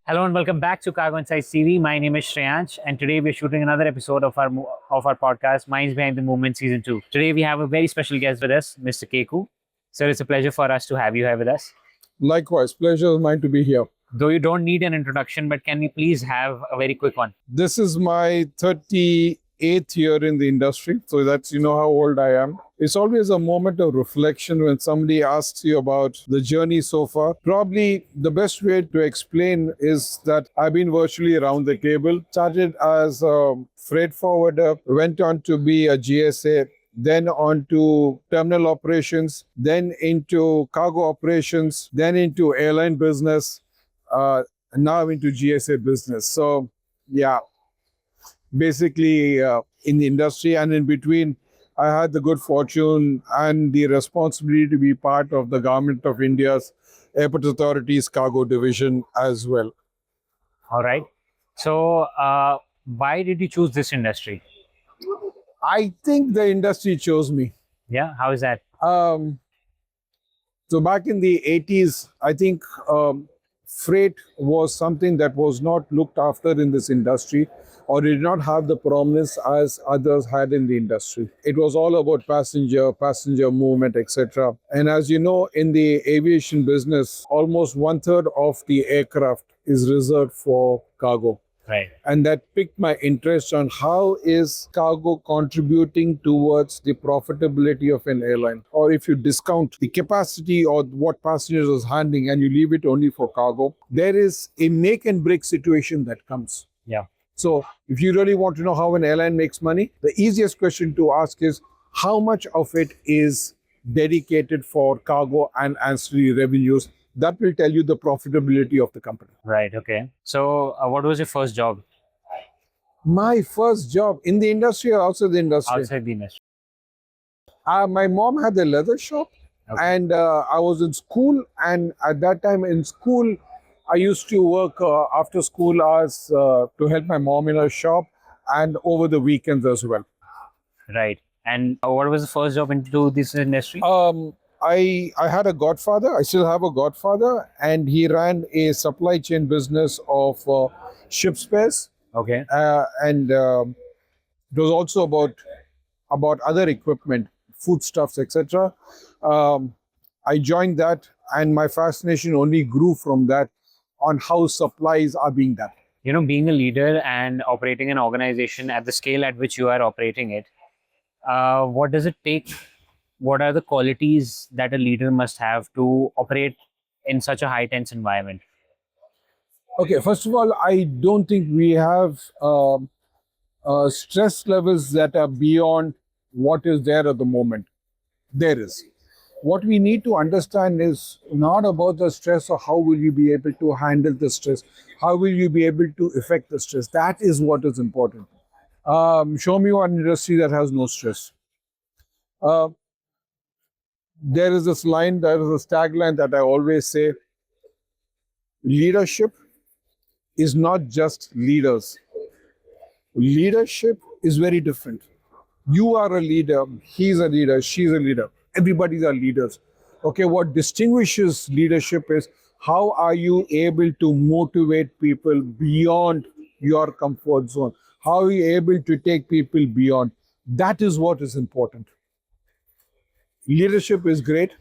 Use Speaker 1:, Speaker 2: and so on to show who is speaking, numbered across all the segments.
Speaker 1: Hello and welcome back to Cargo Insights TV. My name is Shreyansh, and today we're shooting another episode of our podcast, Minds Behind the Movement Season 2. Today we have a very special guest with us, Mr. Keku. Sir, it's a pleasure for us to have you here with us.
Speaker 2: Likewise, pleasure is mine to be here.
Speaker 1: Though you don't need an introduction, but can we please have a very quick one?
Speaker 2: This is my 38th year in the industry, so that's how old I am. It's always a moment of reflection when somebody asks you about the journey so far. Probably the best way to explain is that I've been virtually around the table. Started as a freight forwarder, went on to be a GSA, then on to terminal operations, then into cargo operations, then into airline business, now into GSA business. So, yeah, basically in the industry, and in between, I had the good fortune and the responsibility to be part of the Government of India's Airport Authority's cargo division as well.
Speaker 1: All right. So, why did you choose this industry?
Speaker 2: I think the industry chose me.
Speaker 1: Yeah, how is that?
Speaker 2: So back in the 80s, I think freight was something that was not looked after in this industry, or did not have the prominence as others had in the industry. It was all about passenger movement, etc. And as you know, in the aviation business, almost 1/3 of the aircraft is reserved for cargo.
Speaker 1: Right.
Speaker 2: And that piqued my interest on how is cargo contributing towards the profitability of an airline. Or if you discount the capacity or what passengers is handling and you leave it only for cargo, there is a make and break situation that comes.
Speaker 1: Yeah.
Speaker 2: So if you really want to know how an airline makes money, the easiest question to ask is how much of it is dedicated for cargo and ancillary revenues. That will tell you the profitability of the company.
Speaker 1: Right. Okay. So, what was your first job
Speaker 2: My first job in the industry or outside the industry?
Speaker 1: outside the industry?
Speaker 2: My mom had a leather shop,
Speaker 1: Okay.
Speaker 2: and I was in school. And at that time in school, I used to work after school hours to help my mom in her shop and over the weekends as well.
Speaker 1: Right. And what was the first job into this industry?
Speaker 2: I had a godfather. I still have a godfather, and he ran a supply chain business of ship spares,
Speaker 1: Okay.
Speaker 2: and it was also about other equipment, foodstuffs, etc. I joined that, and my fascination only grew from that on how supplies are being done.
Speaker 1: Being a leader and operating an organization at the scale at which you are operating it, what does it take? What are the qualities that a leader must have to operate in such a high tense environment?
Speaker 2: Okay, first of all, I don't think we have stress levels that are beyond what is there at the moment. There is. What we need to understand is not about the stress or how will you be able to handle the stress, how will you be able to affect the stress. That is what is important. Show me one industry that has no stress. Uh, there is this line, there is a tagline that I always say: leadership is not just leaders. Leadership is very different. You are a leader, he's a leader, she's a leader. Everybody's are leaders. Okay, what distinguishes leadership is how are you able to motivate people beyond your comfort zone? How are you able to take people beyond? That is what is important. Leadership is great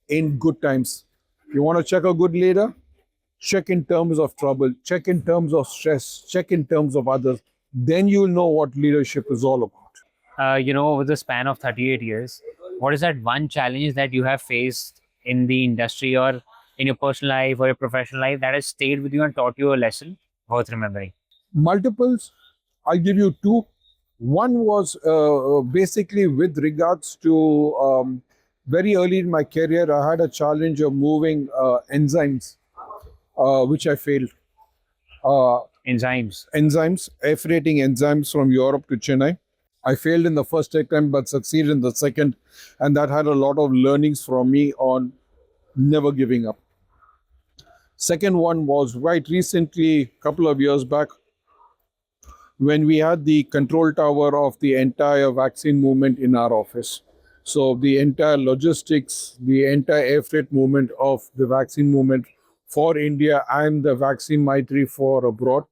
Speaker 2: in good times. You want to check a good leader? Check in terms of trouble, check in terms of stress, check in terms of others. Then you'll know what leadership is all about.
Speaker 1: Over the span of 38 years, what is that one challenge that you have faced in the industry or in your personal life or your professional life that has stayed with you and taught you a lesson worth remembering?
Speaker 2: Multiples, I'll give you two. One was basically with regards to very early in my career, I had a challenge of moving enzymes, which I failed.
Speaker 1: Enzymes.
Speaker 2: Air freighting enzymes from Europe to Chennai. I failed in the first attempt but succeeded in the second, and that had a lot of learnings from me on never giving up. Second one was right recently, a couple of years back, when we had the control tower of the entire vaccine movement in our office. So the entire logistics, the entire air freight movement of the vaccine movement for India and the vaccine Maitri for abroad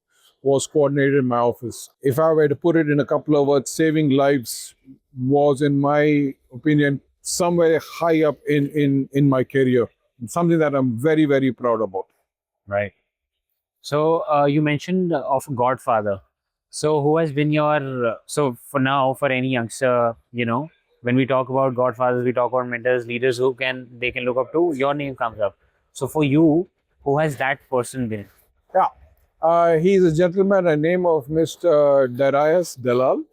Speaker 2: was coordinated in my office. If I were to put it in a couple of words, saving lives was, in my opinion, somewhere high up in my career. Something that I'm very, very proud about.
Speaker 1: Right. So you mentioned of Godfather. So who has been your so for now for any youngster, when we talk about Godfathers, we talk about mentors, leaders who they can look up to. Your name comes up. So for you, who has that person been?
Speaker 2: Yeah. He's a gentleman, a name of Mr. Darius Dalal.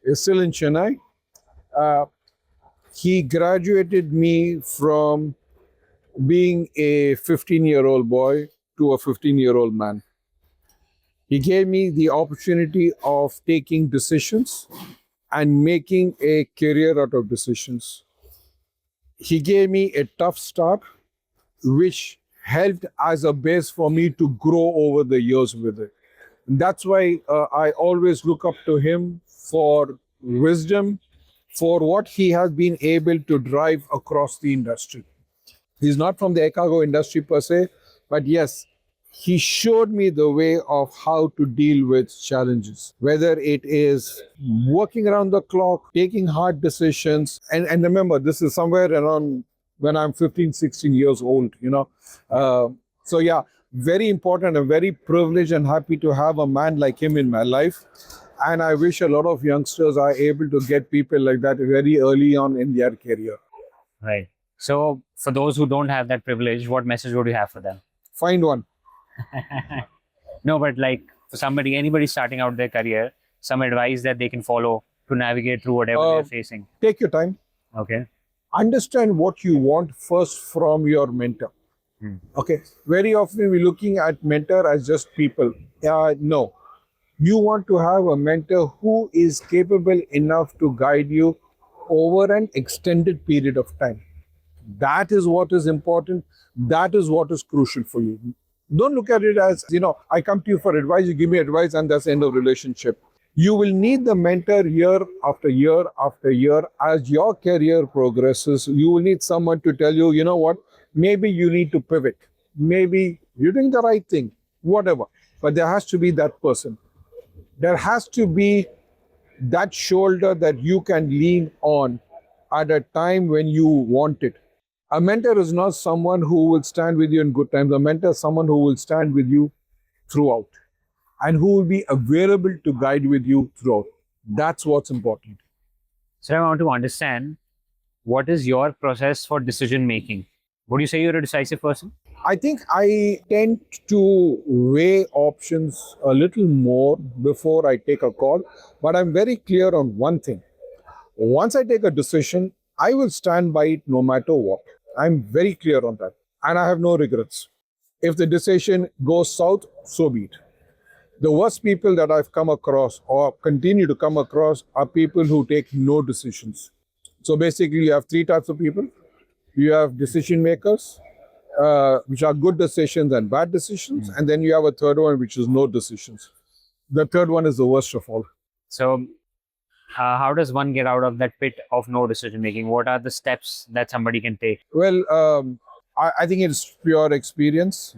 Speaker 2: He's still in Chennai. Uh, he graduated me from being a 15-year-old boy to a 15-year-old man. He gave me the opportunity of taking decisions and making a career out of decisions. He gave me a tough start, which helped as a base for me to grow over the years with it. That's why I always look up to him for wisdom, for what he has been able to drive across the industry. He's not from the cargo industry per se, but yes, he showed me the way of how to deal with challenges, whether it is working around the clock, taking hard decisions. And remember, this is somewhere around when I'm 15, 16 years old. So, yeah, very important and very privileged and happy to have a man like him in my life. And I wish a lot of youngsters are able to get people like that very early on in their career.
Speaker 1: Right. So for those who don't have that privilege, what message would you have for them?
Speaker 2: Find one.
Speaker 1: No, but like for anybody starting out their career, some advice that they can follow to navigate through whatever they're facing.
Speaker 2: Take your time.
Speaker 1: Okay.
Speaker 2: Understand what you want first from your mentor. Okay. Very often we're looking at mentor as just people. No. You want to have a mentor who is capable enough to guide you over an extended period of time. That is what is important. That is what is crucial for you. Don't look at it as, I come to you for advice, you give me advice, and that's the end of relationship. You will need the mentor year after year after year. As your career progresses, you will need someone to tell you, you know what, maybe you need to pivot. Maybe you're doing the right thing, whatever. But there has to be that person. There has to be that shoulder that you can lean on at a time when you want it. A mentor is not someone who will stand with you in good times. A mentor is someone who will stand with you throughout and who will be available to guide with you throughout. That's what's important.
Speaker 1: So I want to understand, what is your process for decision making? Would you say you're a decisive person?
Speaker 2: I think I tend to weigh options a little more before I take a call, but I'm very clear on one thing. Once I take a decision, I will stand by it no matter what. I'm very clear on that. And I have no regrets. If the decision goes south, so be it. The worst people that I've come across or continue to come across are people who take no decisions. So basically, you have three types of people. You have decision makers, which are good decisions and bad decisions. And then you have a third one, which is no decisions. The third one is the worst of all.
Speaker 1: So how does one get out of that pit of no decision making? What are the steps that somebody can take?
Speaker 2: Well, I think it's pure experience.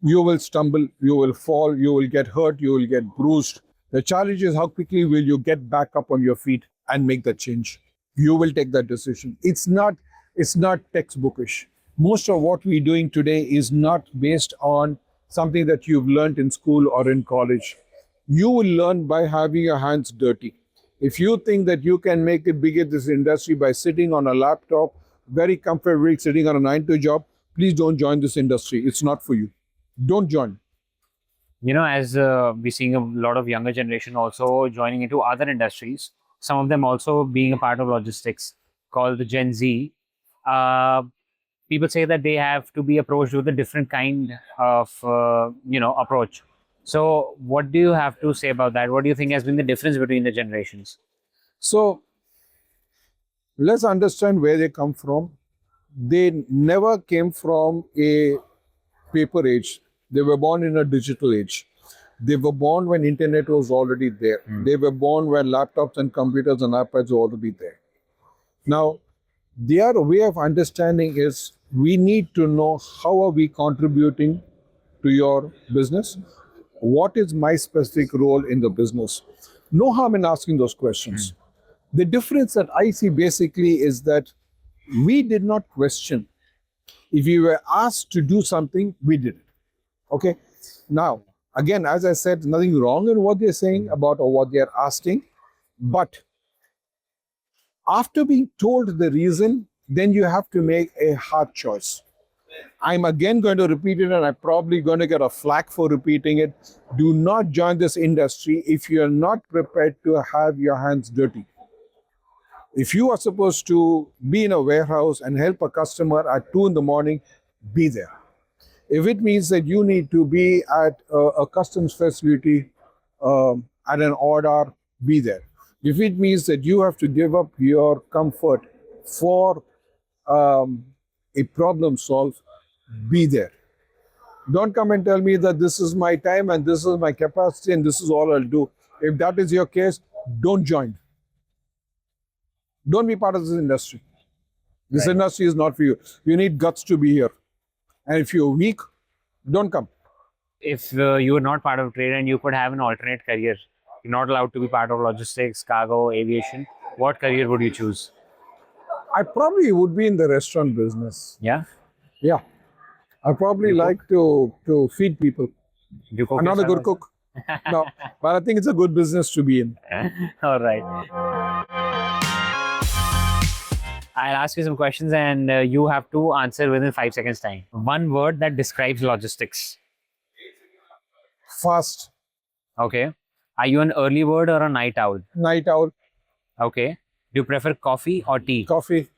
Speaker 2: You will stumble, you will fall, you will get hurt, you will get bruised. The challenge is how quickly will you get back up on your feet and make that change. You will take that decision. It's not textbookish. Most of what we're doing today is not based on something that you've learned in school or in college. You will learn by having your hands dirty. If you think that you can make it big in this industry by sitting on a laptop, very comfortably sitting on a 9-to job, please don't join this industry. It's not for you. Don't join.
Speaker 1: As we're seeing a lot of younger generation also joining into other industries, some of them also being a part of logistics, called the Gen Z. People say that they have to be approached with a different kind of, approach. So what do you have to say about that? What do you think has been the difference between the generations?
Speaker 2: So let's understand where they come from. They never came from a paper age. They were born in a digital age. They were born when internet was already there. They were born when laptops and computers and iPads were already there. Now, their way of understanding is We need to know how are we contributing to your business? What is my specific role in the business? No harm in asking those questions. The difference that I see basically is that we did not question. If we were asked to do something, we did it. Okay. Now, again, as I said, nothing wrong in what they're saying about or what they're asking. But after being told the reason, then you have to make a hard choice. I'm again going to repeat it, and I'm probably going to get a flack for repeating it. Do not join this industry if you're not prepared to have your hands dirty. If you are supposed to be in a warehouse and help a customer at 2 in the morning, be there. If it means that you need to be at a customs facility at an order, be there. If it means that you have to give up your comfort for a problem solved, be there. Don't come and tell me that this is my time and this is my capacity and this is all I'll do. If that is your case, don't join. Don't be part of this industry. This industry is not for you. You need guts to be here. And if you're weak, don't come.
Speaker 1: If you were not part of trade and you could have an alternate career, you're not allowed to be part of logistics, cargo, aviation, what career would you choose?
Speaker 2: I probably would be in the restaurant business.
Speaker 1: Yeah?
Speaker 2: Yeah. I probably
Speaker 1: You
Speaker 2: like to feed people.
Speaker 1: You cook
Speaker 2: I'm not a
Speaker 1: yourself
Speaker 2: good cook. No, but I think it's a good business to be in.
Speaker 1: All right. I'll ask you some questions and you have to answer within 5 seconds time. One word that describes logistics.
Speaker 2: Fast.
Speaker 1: Okay. Are you an early bird or a night owl?
Speaker 2: Night owl.
Speaker 1: Okay. Do you prefer coffee or tea?
Speaker 2: Coffee.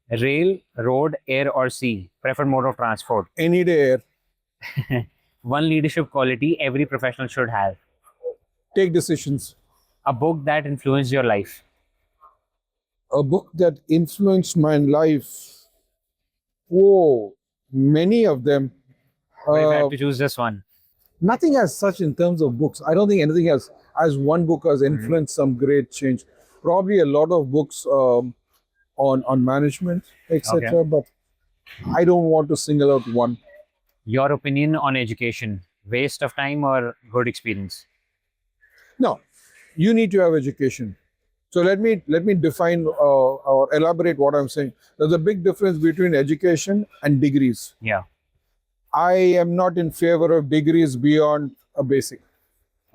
Speaker 1: Rail, road, air or sea? Preferred mode of transport.
Speaker 2: Any day air.
Speaker 1: One leadership quality every professional should have.
Speaker 2: Take decisions.
Speaker 1: A book that influenced your life.
Speaker 2: A book that influenced my life. Whoa, many of them.
Speaker 1: But if I have to choose just one.
Speaker 2: Nothing as such in terms of books. I don't think anything else as one book has influenced some great change. Probably a lot of books on management, etc.
Speaker 1: Okay.
Speaker 2: But I don't want to single out one.
Speaker 1: Your opinion on education. Waste of time or good experience?
Speaker 2: No, you need to have education. So let me define or elaborate what I'm saying. There's a big difference between education and degrees.
Speaker 1: Yeah.
Speaker 2: I am not in favor of degrees beyond a basic.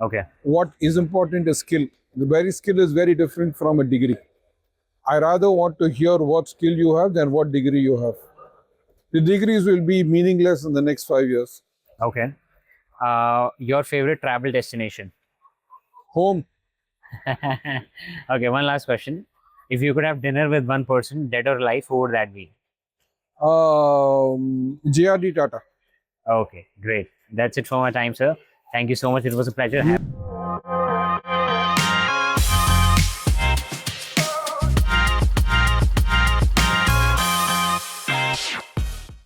Speaker 1: Okay.
Speaker 2: What is important is skill. The very skill is very different from a degree. I rather want to hear what skill you have than what degree you have. The degrees will be meaningless in the next 5 years.
Speaker 1: Okay. Your favorite travel destination?
Speaker 2: Home.
Speaker 1: Okay, one last question. If you could have dinner with one person, dead or alive, who would that be?
Speaker 2: JRD Tata.
Speaker 1: Okay, great. That's it for my time, sir. Thank you so much. It was a pleasure.